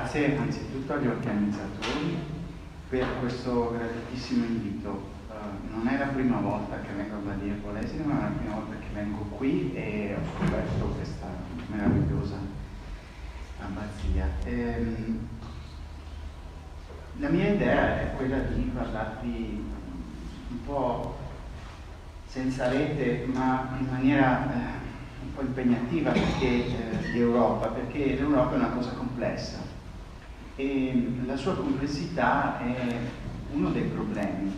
Grazie anzitutto agli organizzatori per questo graditissimo invito. Non è la prima volta che vengo a Badia Polesine, ma è la prima volta che vengo qui e ho scoperto questa meravigliosa abbazia. La mia idea è quella di parlarvi un po' senza rete, ma in maniera un po' impegnativa di Europa, perché l'Europa è una cosa complessa e la sua complessità è uno dei problemi.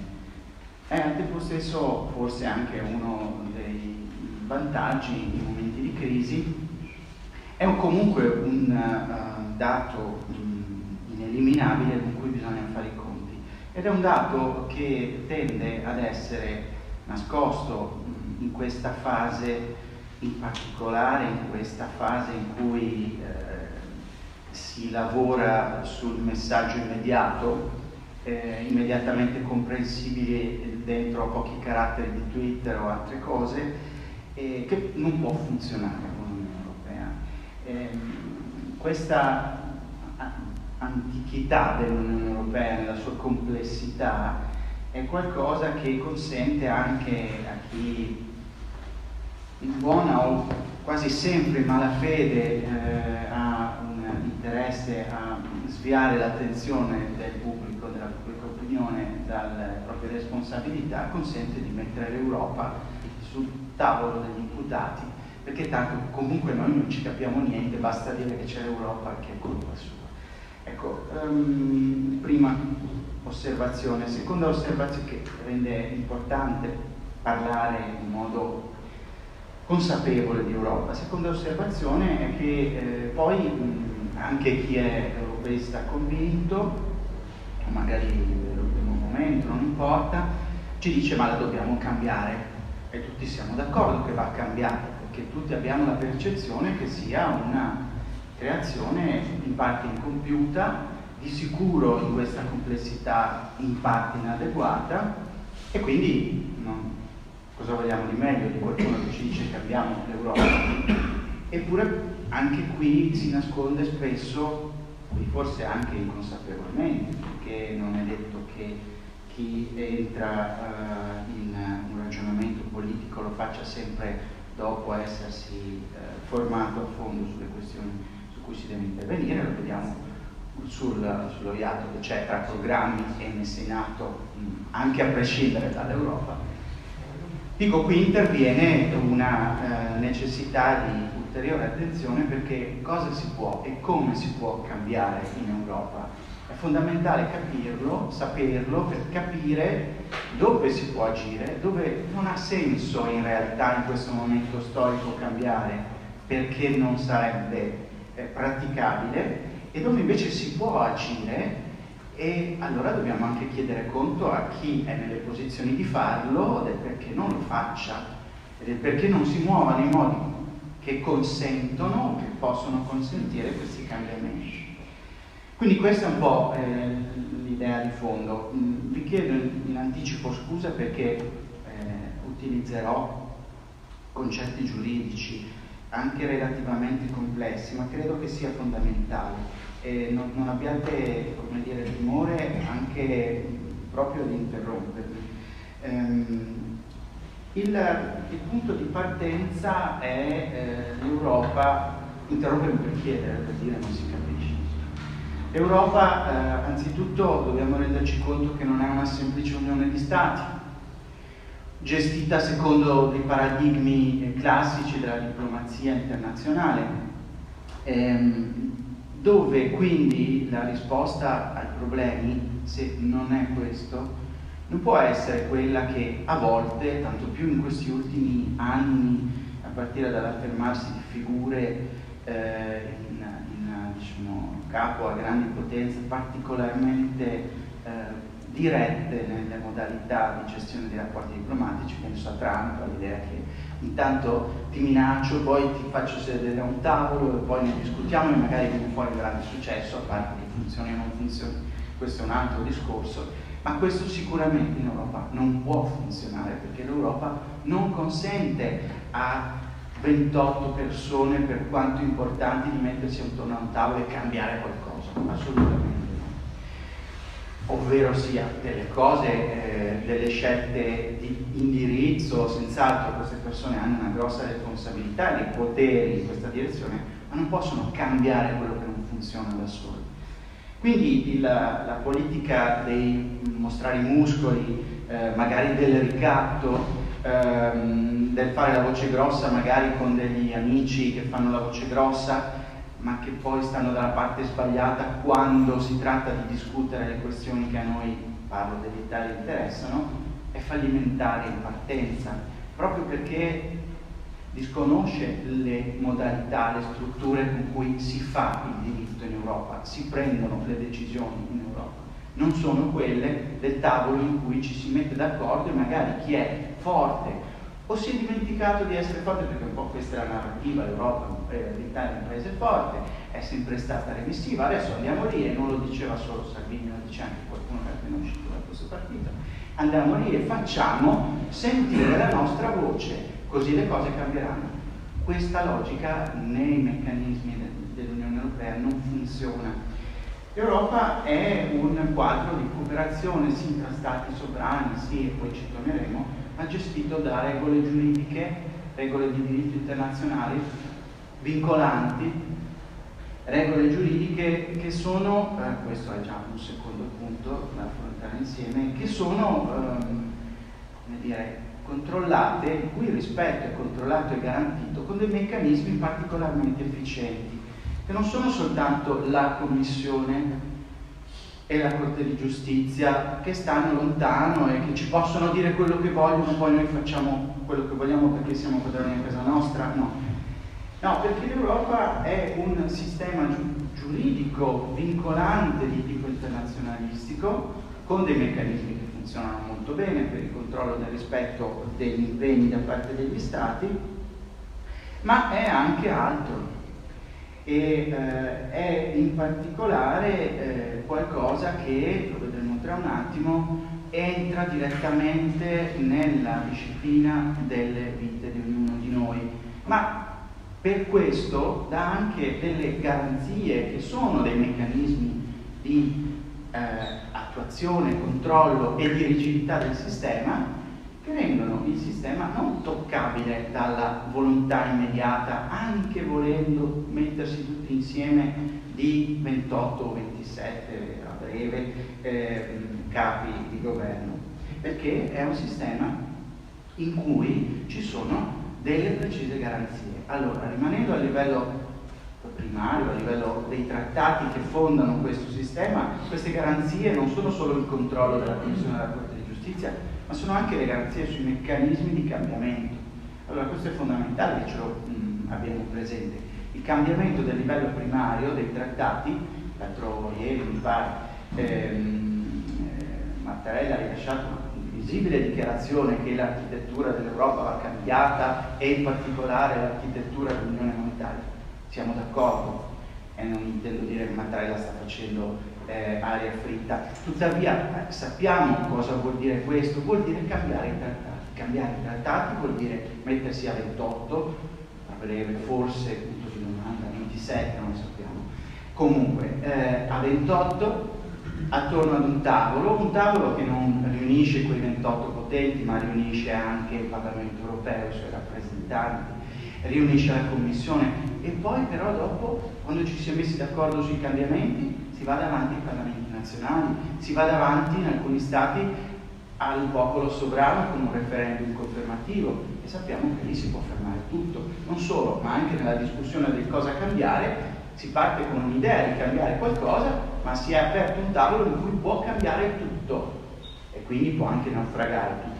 È al tempo stesso forse anche uno dei vantaggi in momenti di crisi. È comunque un dato ineliminabile con cui bisogna fare i conti, ed è un dato che tende ad essere nascosto in questa fase, in particolare in questa fase in cui si lavora sul messaggio immediato, immediatamente comprensibile dentro pochi caratteri di Twitter o altre cose, che non può funzionare con l'Unione Europea. Questa antichità dell'Unione Europea nella sua complessità è qualcosa che consente anche a chi in buona o quasi sempre in malafede ha un interesse a sviare l'attenzione del pubblico, della pubblica opinione dalle proprie responsabilità, consente di mettere l'Europa sul tavolo degli imputati, perché tanto comunque noi non ci capiamo niente, basta dire che c'è l'Europa che è colpa sua. Ecco, prima osservazione. Seconda osservazione che rende importante parlare in modo consapevole di Europa. Seconda osservazione è che poi anche chi è europeista convinto, o magari nell'ultimo momento, non importa, ci dice ma la dobbiamo cambiare, e tutti siamo d'accordo che va cambiata, perché tutti abbiamo la percezione che sia una creazione in parte incompiuta, di sicuro in questa complessità in parte inadeguata, e quindi cosa vogliamo di meglio di qualcuno che ci dice che abbiamo l'Europa? Eppure anche qui si nasconde spesso, forse anche inconsapevolmente, perché non è detto che chi entra in un ragionamento politico lo faccia sempre dopo essersi formato a fondo sulle questioni su cui si deve intervenire. Lo vediamo sullo iato che c'è tra programmi e messe in atto anche a prescindere dall'Europa. Dico, qui interviene una necessità di ulteriore attenzione, perché cosa si può e come si può cambiare in Europa. È fondamentale capirlo, saperlo, per capire dove si può agire, dove non ha senso in realtà in questo momento storico cambiare, perché non sarebbe praticabile, e dove invece si può agire. E allora dobbiamo anche chiedere conto a chi è nelle posizioni di farlo del perché non lo faccia e del perché non si muova nei modi che consentono, che possono consentire questi cambiamenti. Quindi questa è un po' l'idea di fondo. Vi chiedo in anticipo scusa perché utilizzerò concetti giuridici anche relativamente complessi, ma credo che sia fondamentale. Non abbiate, come dire, timore anche proprio di interrompermi. Il punto di partenza è l'Europa. Interrompermi per chiedere, per dire non si capisce. L'Europa, anzitutto dobbiamo renderci conto che non è una semplice unione di stati, gestita secondo dei paradigmi classici della diplomazia internazionale, dove quindi la risposta ai problemi, se non è questo, non può essere quella che a volte, tanto più in questi ultimi anni, a partire dall'affermarsi di figure diciamo, capo a grandi potenze particolarmente dirette nelle modalità di gestione dei rapporti diplomatici, penso a Trump, all'idea che intanto ti minaccio, poi ti faccio sedere a un tavolo e poi ne discutiamo e magari viene fuori un grande successo, a parte che funzioni o non funzioni, questo è un altro discorso, ma questo sicuramente in Europa non può funzionare, perché l'Europa non consente a 28 persone, per quanto importanti, di mettersi attorno a un tavolo e cambiare qualcosa, assolutamente no. Ovvero sia delle cose, delle scelte di indirizzo, senz'altro queste persone hanno una grossa responsabilità e dei poteri in questa direzione, ma non possono cambiare quello che non funziona da soli. Quindi la politica dei mostrare i muscoli, magari del ricatto, del fare la voce grossa magari con degli amici che fanno la voce grossa, ma che poi stanno dalla parte sbagliata quando si tratta di discutere le questioni che a noi, parlo dell'Italia, interessano, è fallimentare in partenza, proprio perché disconosce le modalità, le strutture con cui si fa il diritto in Europa, si prendono le decisioni in Europa. Non sono quelle del tavolo in cui ci si mette d'accordo e magari chi è forte o si è dimenticato di essere forte, perché un po' questa è la narrativa, l'Europa, l'Italia è un paese forte, è sempre stata remissiva, adesso andiamo lì, e non lo diceva solo Salvini, lo dice anche qualcuno che è appena uscito da questo partito, andiamo lì e facciamo sentire la nostra voce, così le cose cambieranno. Questa logica nei meccanismi dell'Unione Europea non funziona. L'Europa è un quadro di cooperazione sì tra stati sovrani, sì, e poi ci torneremo, ma gestito da regole giuridiche, regole di diritto internazionale vincolanti, regole giuridiche che sono, questo è già un secondo punto da affrontare insieme, che sono, come dire, controllate, il cui rispetto è controllato e garantito con dei meccanismi particolarmente efficienti, che non sono soltanto la Commissione e la Corte di Giustizia che stanno lontano e che ci possono dire quello che vogliono, poi noi facciamo quello che vogliamo perché siamo padroni a casa nostra, no. No, perché l'Europa è un sistema giuridico vincolante di tipo internazionalistico, con dei meccanismi che funzionano molto bene per il controllo del rispetto degli impegni da parte degli Stati, ma è anche altro. E è in particolare qualcosa che, lo vedremo tra un attimo, entra direttamente nella disciplina delle vite di ognuno di noi, ma per questo dà anche delle garanzie che sono dei meccanismi di attuazione, controllo e di rigidità del sistema, che rendono il sistema non toccabile dalla volontà immediata, anche volendo mettersi tutti insieme di 28 o 27 a breve capi di governo, perché è un sistema in cui ci sono delle precise garanzie. Allora, rimanendo a livello primario, a livello dei trattati che fondano questo sistema, queste garanzie non sono solo il controllo della Commissione della Corte di Giustizia, ma sono anche le garanzie sui meccanismi di cambiamento. Allora questo è fondamentale che ce lo abbiamo presente. Il cambiamento del livello primario dei trattati, l'altro ieri mi pare, Mattarella ha rilasciato una visibile dichiarazione che l'architettura dell'Europa va cambiata e in particolare l'architettura dell'Unione Monetaria. Siamo d'accordo e non intendo dire che Mattarella sta facendo aria fritta, tuttavia sappiamo cosa vuol dire questo, vuol dire cambiare i trattati. Cambiare i trattati vuol dire mettersi a 28, a breve forse, punto di domanda, 27, non lo sappiamo, comunque a 28 attorno ad un tavolo che non riunisce quei 28 potenti, ma riunisce anche il Parlamento europeo, i suoi rappresentanti, riunisce la Commissione, e poi però dopo, quando ci si è messi d'accordo sui cambiamenti, si va davanti ai Parlamenti nazionali, si va davanti in alcuni Stati al popolo sovrano con un referendum confermativo, e sappiamo che lì si può fermare tutto. Non solo, ma anche nella discussione del cosa cambiare, si parte con un'idea di cambiare qualcosa, ma si è aperto un tavolo in cui può cambiare tutto, e quindi può anche naufragare tutto.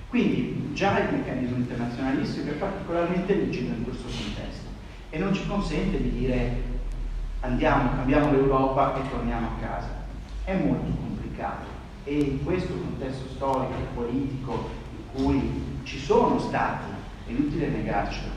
Quindi già il meccanismo internazionalistico è particolarmente rigido in questo contesto, e non ci consente di dire andiamo, cambiamo l'Europa e torniamo a casa. È molto complicato, e in questo contesto storico e politico in cui ci sono stati, è inutile negarcelo,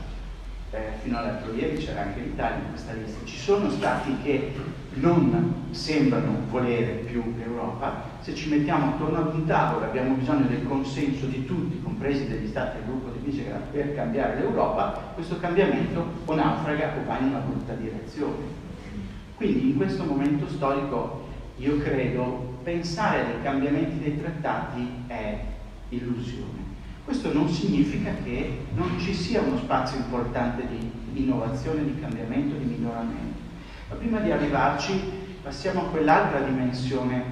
fino all'altro ieri c'era anche l'Italia in questa lista. Ci sono stati che non sembrano volere più l'Europa. Se ci mettiamo attorno ad un tavolo abbiamo bisogno del consenso di tutti, compresi degli stati del gruppo di Visegrad, per cambiare l'Europa. Questo cambiamento o naufraga o va in una brutta direzione. Quindi in questo momento storico io credo pensare ai cambiamenti dei trattati è illusione. Questo non significa che non ci sia uno spazio importante di innovazione, di cambiamento, di miglioramento. Ma prima di arrivarci passiamo a quell'altra dimensione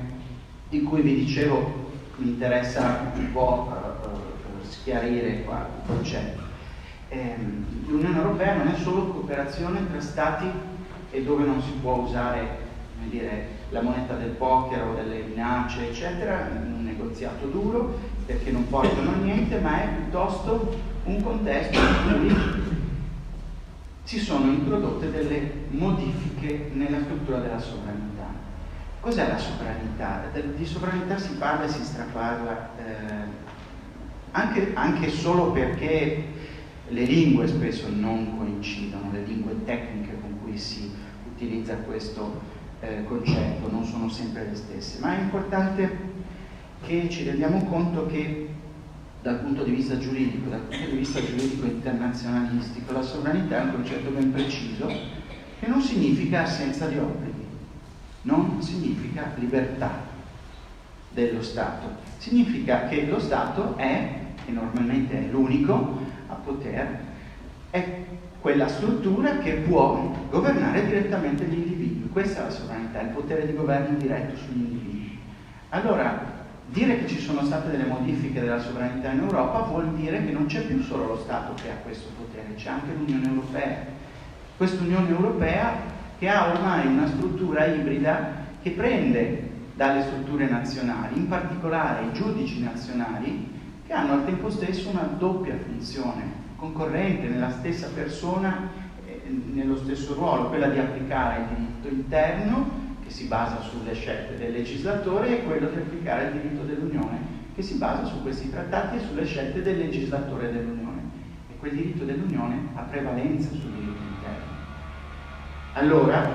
di cui vi dicevo, mi interessa un po' schiarire qua il concetto. L'Unione Europea non è solo cooperazione tra stati e dove non si può usare, come dire, la moneta del poker o delle minacce, eccetera, un negoziato duro, perché non portano a niente, ma è piuttosto un contesto in cui si sono introdotte delle modifiche nella struttura della sovranità. Cos'è la sovranità? Di sovranità si parla e si straparla anche solo perché le lingue spesso non coincidono, le lingue tecniche con cui si utilizza questo concetto non sono sempre le stesse, ma è importante che ci rendiamo conto che dal punto di vista giuridico internazionalistico, la sovranità è un concetto ben preciso che non significa assenza di obblighi, non significa libertà dello Stato, significa che lo Stato è, e normalmente è l'unico a poter, è quella struttura che può governare direttamente gli individui. Questa è la sovranità, il potere di governo diretto sugli individui. Allora, dire che ci sono state delle modifiche della sovranità in Europa vuol dire che non c'è più solo lo Stato che ha questo potere, c'è anche l'Unione Europea. Questa Unione Europea che ha ormai una struttura ibrida che prende dalle strutture nazionali, in particolare i giudici nazionali, che hanno al tempo stesso una doppia funzione, concorrente nella stessa persona, nello stesso ruolo, quella di applicare il diritto interno, che si basa sulle scelte del legislatore, e quello di applicare il diritto dell'Unione, che si basa su questi trattati e sulle scelte del legislatore dell'Unione. E quel diritto dell'Unione ha prevalenza sul diritto interno. Allora,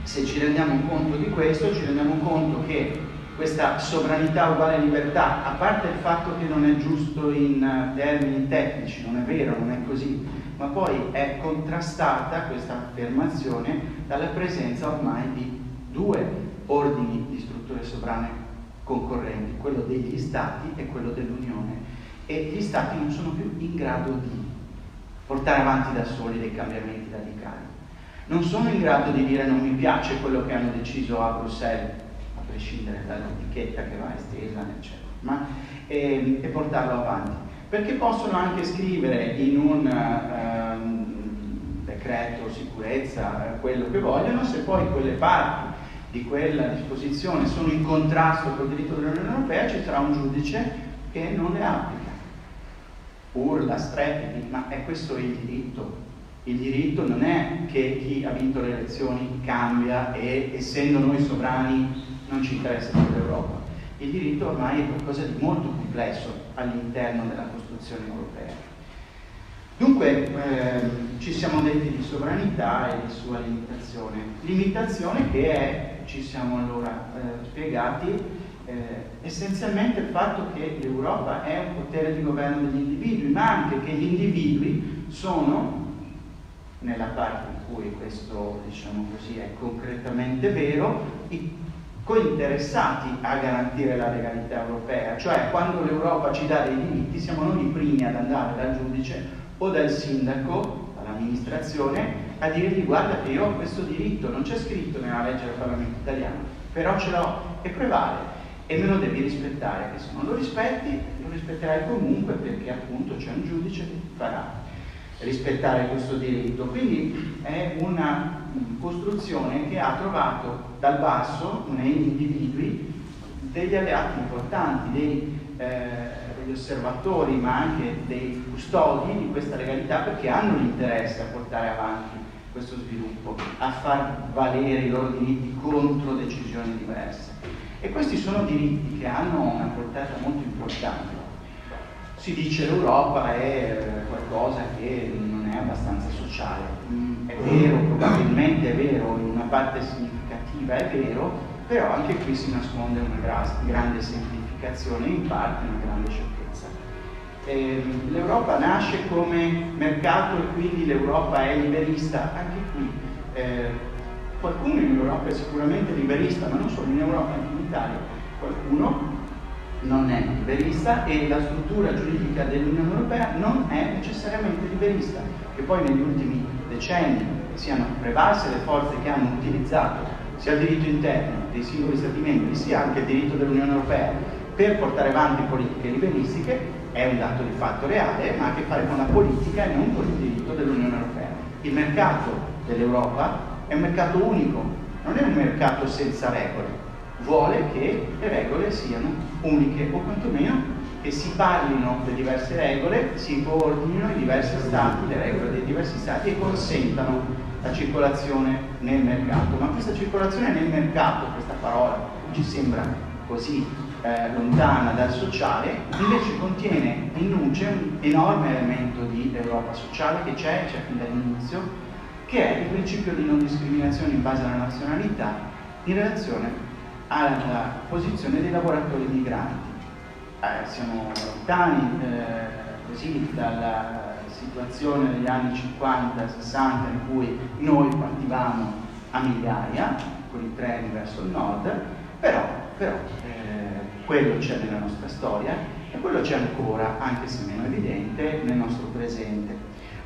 se ci rendiamo conto di questo, ci rendiamo conto che questa sovranità uguale libertà, a parte il fatto che non è giusto in termini tecnici, non è vero, non è così, ma poi è contrastata questa affermazione dalla presenza ormai di due ordini di strutture sovrane concorrenti, quello degli Stati e quello dell'Unione, e gli Stati non sono più in grado di portare avanti da soli dei cambiamenti radicali, non sono in grado di dire non mi piace quello che hanno deciso a Bruxelles, a prescindere dall'etichetta che va estesa, eccetera, e portarlo avanti, perché possono anche scrivere in un decreto sicurezza quello che vogliono. Se poi quelle parti di quella disposizione sono in contrasto col diritto dell'Unione Europea, ci sarà un giudice che non le applica. Urla, strepiti, ma è questo il diritto? Il diritto non è che chi ha vinto le elezioni cambia e, essendo noi sovrani, non ci interessa più l'Europa. Il diritto ormai è qualcosa di molto complesso all'interno della costruzione europea. Dunque ci siamo detti di sovranità e di sua limitazione. Limitazione che è, ci siamo allora spiegati, essenzialmente il fatto che l'Europa è un potere di governo degli individui, ma anche che gli individui sono, nella parte in cui questo, diciamo così, è concretamente vero, i cointeressati a garantire la legalità europea, cioè quando l'Europa ci dà dei diritti siamo noi i primi ad andare dal giudice o dal sindaco, dall'amministrazione, a dirgli guarda che io ho questo diritto, non c'è scritto nella legge del Parlamento italiano, però ce l'ho e prevale e me lo devi rispettare, che se non lo rispetti lo rispetterai comunque, perché appunto c'è un giudice che ti farà rispettare questo diritto. Quindi è una costruzione che ha trovato dal basso negli individui degli alleati importanti, degli osservatori, ma anche dei custodi di questa legalità, perché hanno l'interesse a portare avanti questo sviluppo, a far valere i loro diritti contro decisioni diverse. E questi sono diritti che hanno una portata molto importante. Si dice l'Europa è qualcosa che non non è abbastanza sociale. È vero, probabilmente è vero, in una parte significativa è vero, però anche qui si nasconde una grande semplificazione, in parte una grande sciocchezza. L'Europa nasce come mercato e quindi l'Europa è liberista, anche qui qualcuno in Europa è sicuramente liberista, ma non solo in Europa, anche in Italia qualcuno non è liberista e la struttura giuridica dell'Unione Europea non è necessariamente liberista, che poi negli ultimi decenni siano prevalse le forze che hanno utilizzato sia il diritto interno dei singoli Stati membri sia anche il diritto dell'Unione Europea per portare avanti politiche liberistiche è un dato di fatto reale, ma ha a che fare con la politica e non con il diritto dell'Unione Europea. Il mercato dell'Europa è un mercato unico, non è un mercato senza regole, vuole che le regole siano uniche o quantomeno che si parlino le diverse regole, si coordinino i diversi stati, le regole dei diversi stati e consentano la circolazione nel mercato. Ma questa circolazione nel mercato, questa parola ci sembra così lontana dal sociale, invece contiene in nuce un enorme elemento di Europa sociale che c'è fin dall'inizio, che è il principio di non discriminazione in base alla nazionalità in relazione alla posizione dei lavoratori migranti. Siamo lontani così dalla situazione degli anni 50-60 in cui noi partivamo a migliaia con i treni verso il nord, però quello c'è nella nostra storia e quello c'è ancora, anche se meno evidente, nel nostro presente.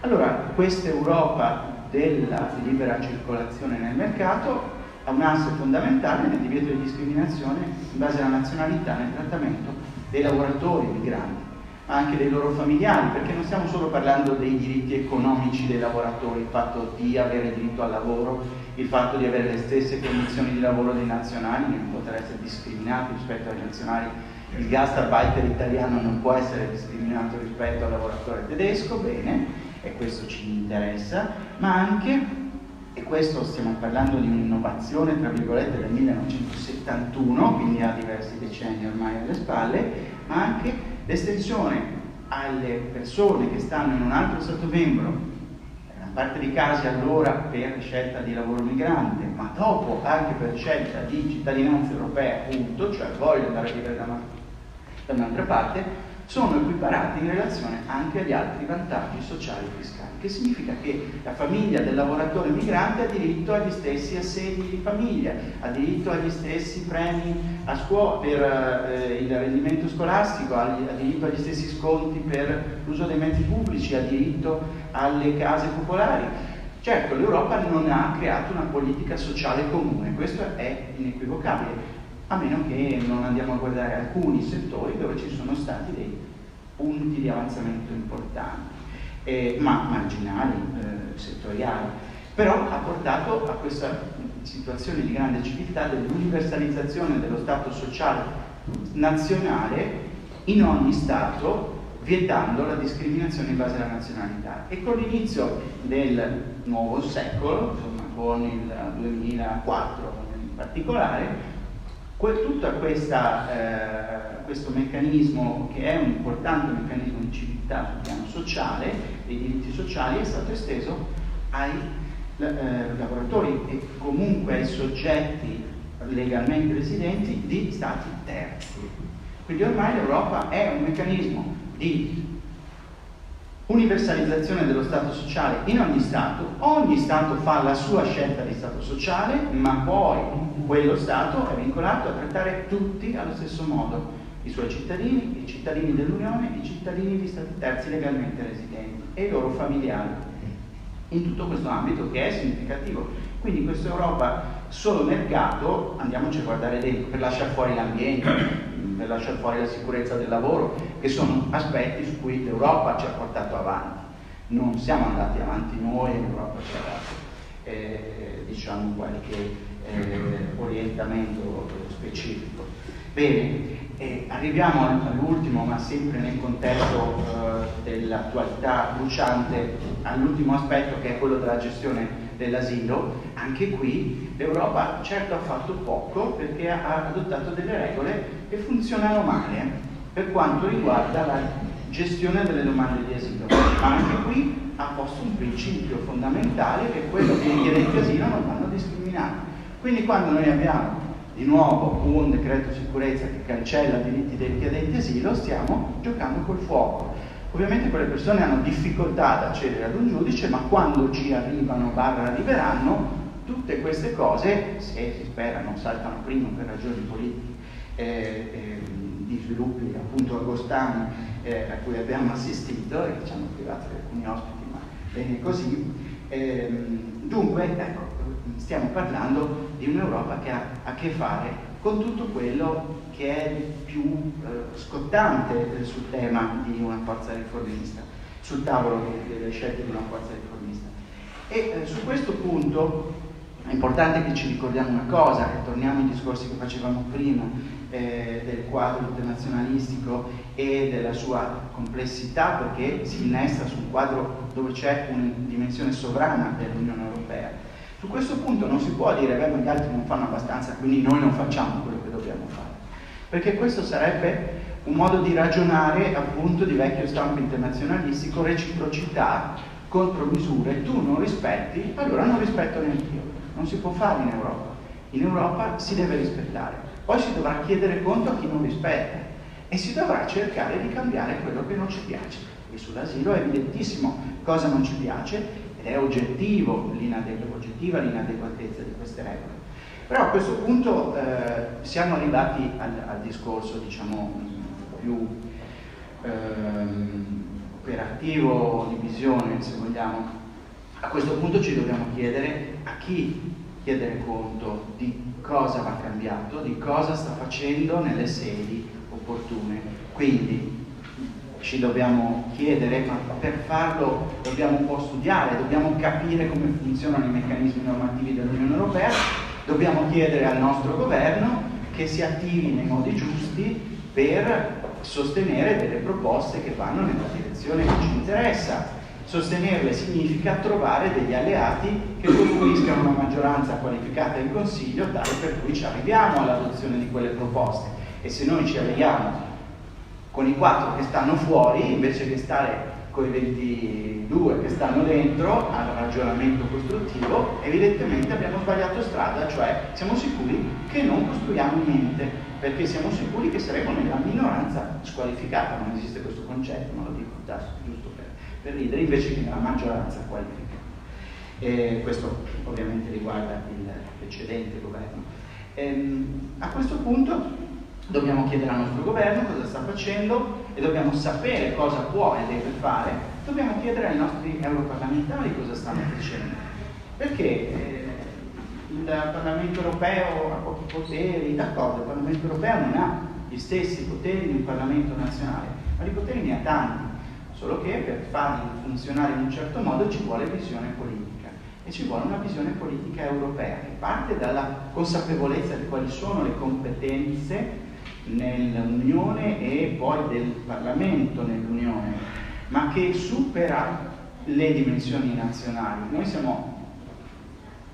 Allora, questa Europa della libera circolazione nel mercato ha un asse fondamentale nel divieto di discriminazione in base alla nazionalità nel trattamento dei lavoratori migranti, ma anche dei loro familiari, perché non stiamo solo parlando dei diritti economici dei lavoratori, il fatto di avere diritto al lavoro, il fatto di avere le stesse condizioni di lavoro dei nazionali, non poter essere discriminati rispetto ai nazionali. Il gastarbeiter italiano non può essere discriminato rispetto al lavoratore tedesco, bene, e questo ci interessa, ma anche, e questo stiamo parlando di un'innovazione tra virgolette del 1971, quindi ha diversi decenni ormai alle spalle, ma anche l'estensione alle persone che stanno in un altro Stato membro, in parte di casi allora per scelta di lavoro migrante, ma dopo anche per scelta di cittadinanza europea, appunto, cioè voglio andare a vivere da un'altra parte, sono equiparati in relazione anche agli altri vantaggi sociali e fiscali, che significa che la famiglia del lavoratore migrante ha diritto agli stessi assegni di famiglia, ha diritto agli stessi premi a scuola per il rendimento scolastico, ha diritto agli stessi sconti per l'uso dei mezzi pubblici, ha diritto alle case popolari. Certo, l'Europa non ha creato una politica sociale comune, questo è inequivocabile, a meno che non andiamo a guardare alcuni settori dove ci sono stati dei punti di avanzamento importanti, ma marginali, settoriali. Però ha portato a questa situazione di grande civiltà dell'universalizzazione dello Stato sociale nazionale in ogni Stato, vietando la discriminazione in base alla nazionalità. E con l'inizio del nuovo secolo, insomma con il 2004 in particolare, tutto questo meccanismo, che è un importante meccanismo di civiltà sul piano sociale, dei diritti sociali, è stato esteso ai lavoratori e comunque ai soggetti legalmente residenti di stati terzi. Quindi ormai l'Europa è un meccanismo di universalizzazione dello Stato sociale in ogni Stato fa la sua scelta di Stato sociale, ma poi quello Stato è vincolato a trattare tutti allo stesso modo, i suoi cittadini, i cittadini dell'Unione, i cittadini di Stati terzi legalmente residenti e i loro familiari, in tutto questo ambito che è significativo. Quindi questa Europa solo mercato, andiamoci a guardare dentro, per lasciare fuori l'ambiente, per lasciare fuori la sicurezza del lavoro, che sono aspetti su cui l'Europa ci ha portato avanti. Non siamo andati avanti noi, l'Europa ci ha dato diciamo qualche orientamento specifico. Bene, arriviamo all'ultimo, ma sempre nel contesto dell'attualità bruciante, all'ultimo aspetto, che è quello della gestione dell'asilo. Anche qui l'Europa certo ha fatto poco, perché ha adottato delle regole che funzionano male per quanto riguarda la gestione delle domande di asilo, ma anche qui ha posto un principio fondamentale, che è quello che i richiedenti asilo non vanno discriminati. Quindi quando noi abbiamo di nuovo un decreto sicurezza che cancella i diritti dei richiedenti asilo, stiamo giocando col fuoco. Ovviamente quelle persone hanno difficoltà ad accedere ad un giudice, ma quando ci arrivano / arriveranno, tutte queste cose, se si spera non saltano prima per ragioni politiche, di sviluppi appunto agostani a cui abbiamo assistito e che ci hanno privato di alcuni ospiti, ma bene così. Dunque, ecco, stiamo parlando di un'Europa che ha a che fare con tutto quello che è più scottante sul tema di una forza riformista, sul tavolo delle scelte di una forza riformista. E su questo punto è importante che ci ricordiamo una cosa, e torniamo ai discorsi che facevamo prima del quadro internazionalistico e della sua complessità, perché si innesta su un quadro dove c'è una dimensione sovrana dell'Unione Europea. Su questo punto non si può dire beh, ma gli altri non fanno abbastanza, quindi noi non facciamo quello che dobbiamo fare, perché questo sarebbe un modo di ragionare appunto di vecchio stampo internazionalistico, reciprocità, contromisure. Tu non rispetti, allora non rispetto neanche io. Non si può fare in Europa. In Europa si deve rispettare, poi si dovrà chiedere conto a chi non rispetta e si dovrà cercare di cambiare quello che non ci piace. E sull'asilo è evidentissimo cosa non ci piace ed è oggettiva l'inadeguatezza di queste regole. Però a questo punto siamo arrivati al discorso, diciamo, più operativo, di visione, se vogliamo. A questo punto ci dobbiamo chiedere a chi chiedere conto di cosa va cambiato, di cosa sta facendo nelle sedi opportune. Quindi ci dobbiamo chiedere, ma per farlo dobbiamo un po' studiare, dobbiamo capire come funzionano i meccanismi normativi dell'Unione Europea, dobbiamo chiedere al nostro governo che si attivi nei modi giusti per sostenere delle proposte che vanno nella direzione che ci interessa. Sostenerle significa trovare degli alleati che costruiscano una maggioranza qualificata in Consiglio, tale per cui ci arriviamo all'adozione di quelle proposte. E se noi ci arriviamo con i 4 che stanno fuori, invece che stare con i 22 che stanno dentro al ragionamento costruttivo, evidentemente abbiamo sbagliato strada, cioè siamo sicuri che non costruiamo niente, perché siamo sicuri che saremo nella minoranza squalificata. Non esiste questo concetto, ma lo dico giusto per ridere, invece che nella maggioranza qualificata. Questo ovviamente riguarda il precedente governo. A questo punto dobbiamo chiedere al nostro governo cosa sta facendo e dobbiamo sapere cosa può e deve fare. Dobbiamo chiedere ai nostri europarlamentari cosa stanno facendo, perché il Parlamento europeo ha pochi poteri, d'accordo, il Parlamento europeo non ha gli stessi poteri di un Parlamento nazionale, ma di poteri ne ha tanti. Solo che per farli funzionare in un certo modo ci vuole visione politica e ci vuole una visione politica europea che parte dalla consapevolezza di quali sono le competenze nell'Unione e poi del Parlamento nell'Unione, ma che supera le dimensioni nazionali. Noi siamo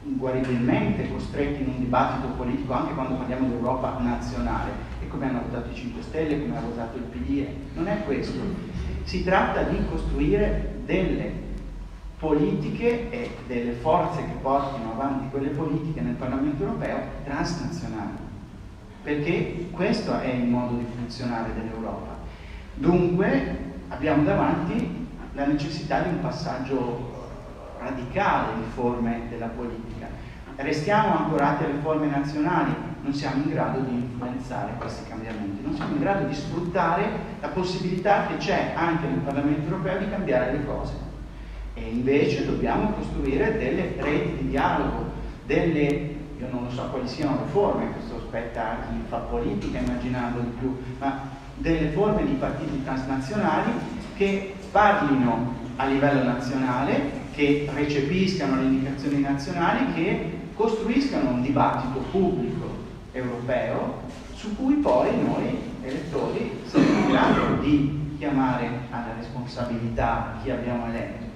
inguaribilmente costretti in un dibattito politico anche quando parliamo di Europa nazionale, e come hanno votato i 5 Stelle, come ha votato il PD, non è questo. Si tratta di costruire delle politiche e delle forze che portino avanti quelle politiche nel Parlamento europeo transnazionali, perché questo è il modo di funzionare dell'Europa. Dunque abbiamo davanti la necessità di un passaggio radicale di forme della politica. Restiamo ancorati alle forme nazionali, non siamo in grado di influenzare questi cambiamenti, non siamo in grado di sfruttare la possibilità che c'è anche nel Parlamento europeo di cambiare le cose. E invece dobbiamo costruire delle reti di dialogo, io non lo so quali siano le forme, questo spetta a chi fa politica immaginando di più, ma delle forme di partiti transnazionali che parlino a livello nazionale, che recepiscano le indicazioni nazionali, che costruiscano un dibattito pubblico europeo su cui poi noi elettori saremo in grado di chiamare alla responsabilità chi abbiamo eletto.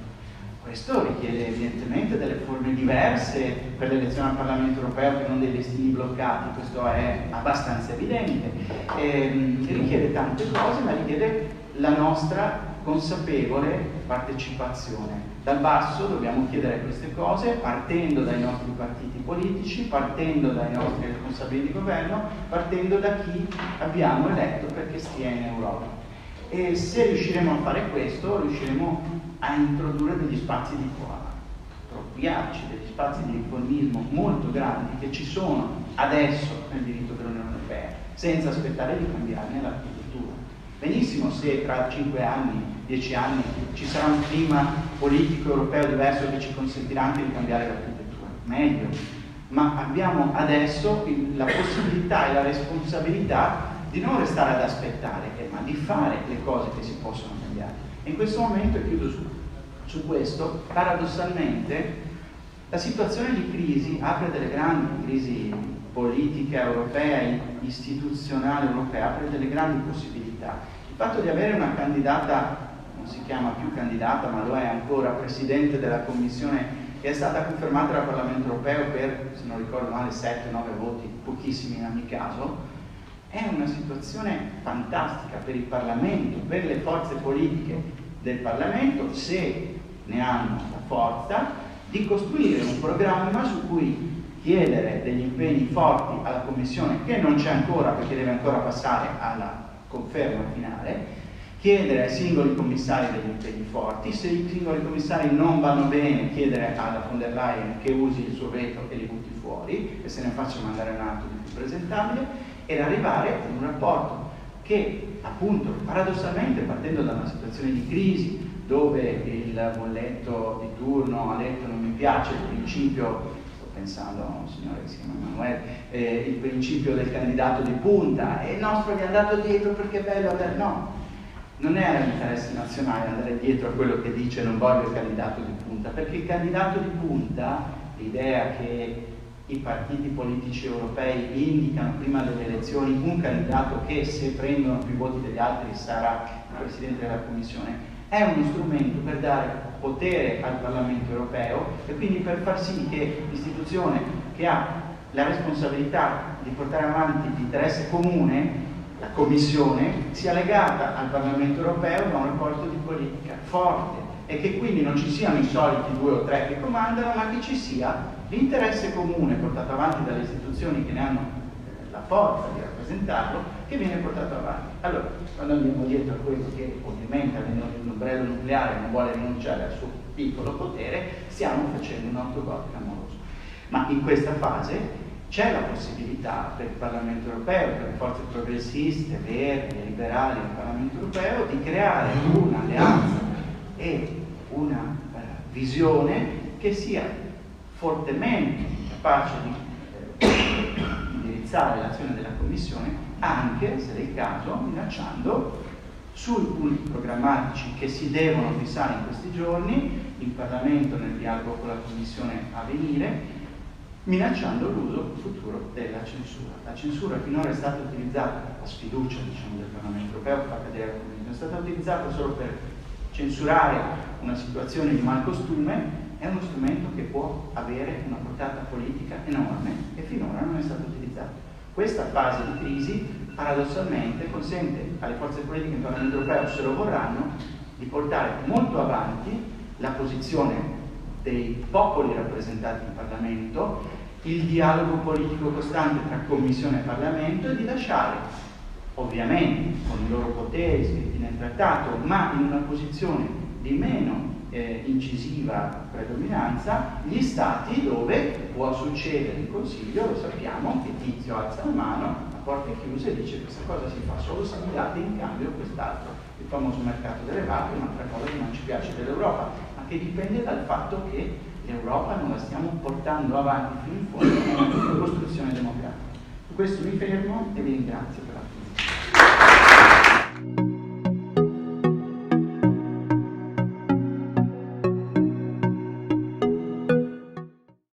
Questo richiede evidentemente delle forme diverse per l'elezione al Parlamento europeo che non dei destini bloccati, questo è abbastanza evidente. Richiede tante cose, ma richiede la nostra consapevole partecipazione. Dal basso dobbiamo chiedere queste cose partendo dai nostri partiti politici, partendo dai nostri responsabili di governo, partendo da chi abbiamo eletto perché stia in Europa. E se riusciremo a fare questo, riusciremo a introdurre degli spazi di appropriarci, degli spazi di riformismo molto grandi che ci sono adesso nel diritto dell'Unione Europea, senza aspettare di cambiarne l'architettura. Benissimo se tra 5 anni, 10 anni ci sarà un clima politico europeo diverso che ci consentirà anche di cambiare l'architettura, meglio, ma abbiamo adesso la possibilità e la responsabilità di non restare ad aspettare, ma di fare le cose che si possono cambiare. E in questo momento, e chiudo su questo, paradossalmente la situazione di crisi apre delle grandi crisi politica europea, istituzionale europea, apre delle grandi possibilità. Il fatto di avere una candidata, non si chiama più candidata, ma lo è ancora, presidente della Commissione, che è stata confermata dal Parlamento europeo per, se non ricordo male, 7-9 voti, pochissimi in ogni caso, è una situazione fantastica per il Parlamento, per le forze politiche del Parlamento, se ne hanno la forza, di costruire un programma su cui chiedere degli impegni forti alla Commissione, che non c'è ancora perché deve ancora passare alla conferma finale, chiedere ai singoli commissari degli impegni forti, se i singoli commissari non vanno bene, chiedere alla von der Leyen che usi il suo veto e li butti fuori e se ne faccia mandare un atto di più presentabile, ed arrivare ad un rapporto che, appunto, paradossalmente, partendo da una situazione di crisi, dove il bolletto di turno ha detto non mi piace il principio, sto pensando a un signore che si chiama Emanuele, il principio del candidato di punta, e il nostro gli è andato dietro perché è bello andare, no, non era l'interesse nazionale andare dietro a quello che dice non voglio il candidato di punta, perché il candidato di punta, l'idea che i partiti politici europei indicano prima delle elezioni un candidato che, se prendono più voti degli altri, sarà il Presidente della Commissione, è uno strumento per dare potere al Parlamento europeo e quindi per far sì che l'istituzione che ha la responsabilità di portare avanti l'interesse comune, la Commissione, sia legata al Parlamento europeo da un rapporto di politica forte e che quindi non ci siano i soliti 2 o 3 che comandano, ma che ci sia l'interesse comune portato avanti dalle istituzioni che ne hanno la forza di rappresentarlo, che viene portato avanti. Allora, quando andiamo dietro a quello che ovviamente avendo un ombrello nucleare non vuole rinunciare al suo piccolo potere, stiamo facendo un autogol clamoroso. Ma in questa fase c'è la possibilità per il Parlamento europeo, per le forze progressiste, verdi e liberali del Parlamento europeo, di creare un'alleanza e una visione che sia fortemente capace di indirizzare l'azione della Commissione, anche, se del caso, minacciando sui punti programmatici che si devono fissare in questi giorni, il Parlamento nel dialogo con la Commissione a venire, minacciando l'uso futuro della censura. La censura finora è stata utilizzata, la sfiducia del Parlamento europeo che fa cadere la Commissione, è stata utilizzata solo per censurare una situazione di malcostume, è uno strumento che può avere una portata politica enorme e finora non è stato utilizzato. Questa fase di crisi paradossalmente consente alle forze politiche del Parlamento europeo, se lo vorranno, di portare molto avanti la posizione dei popoli rappresentati in Parlamento, il dialogo politico costante tra Commissione e Parlamento e di lasciare, ovviamente con i loro poteri scritti nel trattato, ma in una posizione di meno incisiva predominanza, gli stati dove può succedere in Consiglio, lo sappiamo, che Tizio alza la mano a porte chiuse e dice questa cosa si fa solo se mi date in cambio quest'altro, il famoso mercato delle varie, un'altra cosa che non ci piace dell'Europa, ma che dipende dal fatto che l'Europa non la stiamo portando avanti fino in fondo nella costruzione democratica. Su questo mi fermo e vi ringrazio per la